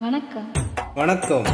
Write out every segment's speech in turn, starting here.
வணக்கம். வணக்கம்.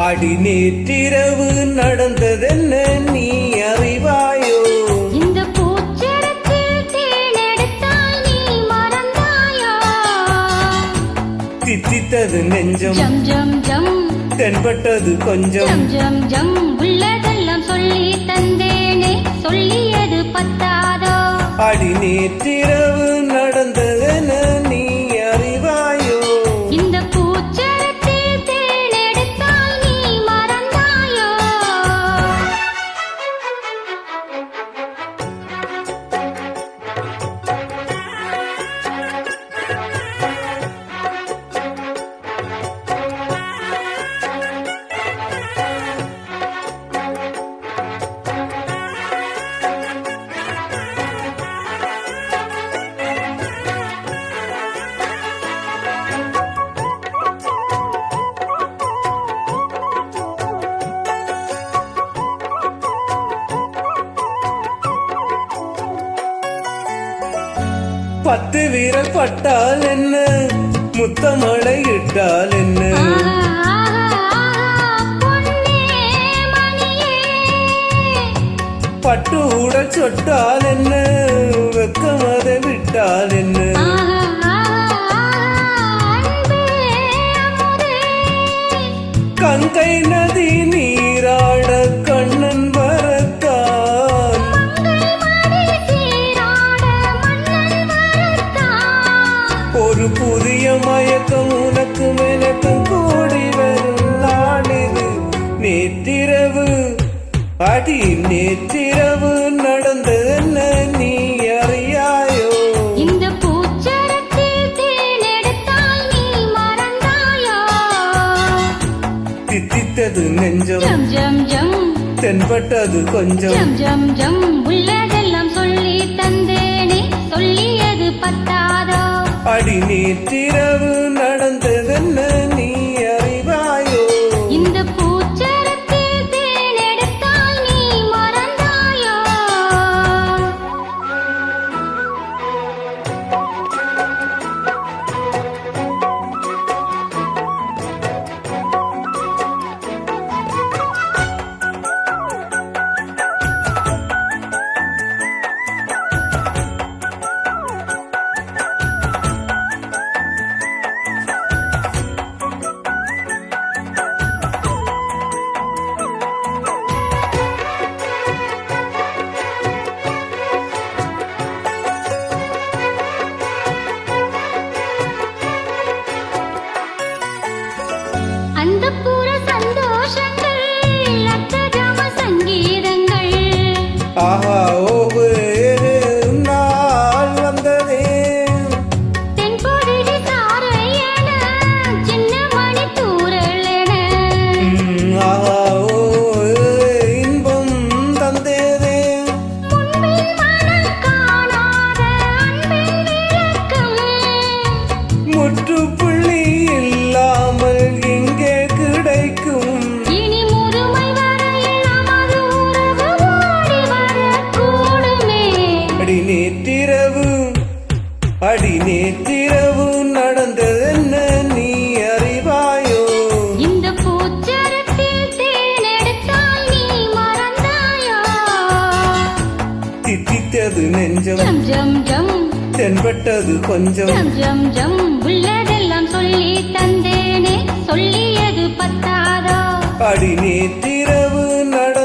அடி நேற்றிரவு நடந்ததென்ன நீ அறிவாயோ? இந்த பூச்சரத்தில் தேனெடுத்தால் நீ மறந்தாயோ? தித்தித்தது நெஞ்சம் ஜம் ஜம் ஜம், தென்பட்டது கொஞ்சம் ஜம் ஜம் ஜம். உள்ளதெல்லாம் சொல்லி தந்தேனே, சொல்லியது பத்தாதோ? அடி நேற்றிரவு நடந்ததென்ன நீ அறிவாயோ? இந்த பூச்சரத்தில் தேனெடுத்தால் நீ மறந்தாயோ? பத்து வீரல் பட்டால் என்ன, முத்தமழை இட்டால் என்ன? பட்டு உடல் சொட்டால் என்ன, வெக்கமதை விட்டால் என்ன? கங்கை நதி நீராட கண்ணன் வரத்தான், ஒரு புதிய மயக்கம் உனக்கும் எனக்கும் கூடி வரும் நாளிது. நேற்றிரவு அடி நேற்றிரவு நடந்ததென்ன நீ அறியாயோ? இந்த பூச்சரத்தில் தேனெடுத்தால் நீ மறந்தாயோ? தித்தித்தது நெஞ்சம் ஜம் ஜம் ஜம், தென்பட்டது கொஞ்சம் ஜம் ஜம் ஜம். உள்ளதெல்லாம் சொல்லி தந்தேனே, சொல்லியது பத்தாதோ? அடி நேற்றிரவு நடந்ததென்ன நீ அறிவாயோ? இந்த பூச்சரத்தில் தேனெடுத்தால் நீ மறந்தாயோ? அந்த பூர சந்தோஷங்கள், அர்த்தஜாம சங்கீதங்கள், ஆஹா ஓவேறு நாள் வந்ததே, தென்பொழில் சாறை என, சின்ன மணி தூறல் என, ஆஹா ஓ இன்பம் தந்தேதே, முன்பின் மனம் காணாத அன்பின் விளக்கம், முற்றுப்புள்ளி இல்லாமல் இங்கே கிடைக்கும். இனி முதுமை வரையில் நமது உறவு ஓடி வரக்கூடுமே. அடி நேற்றிரவு அடி நேற்றிரவு நடந்ததென்ன நீ அறிவாயோ? இந்த பூச்சரத்தில் தேனெடுத்தால் நீ மறந்தாயோ? தித்தித்தது நெஞ்சம் ஜம் ஜம் ஜம், தென்பட்டது கொஞ்சம் ஜம் ஜம் ஜம். உள்ளதெல்லாம் சொல்லி தந்தேனே, சொல்லியது பத்தாதோ? அடி நேற்றிரவு நட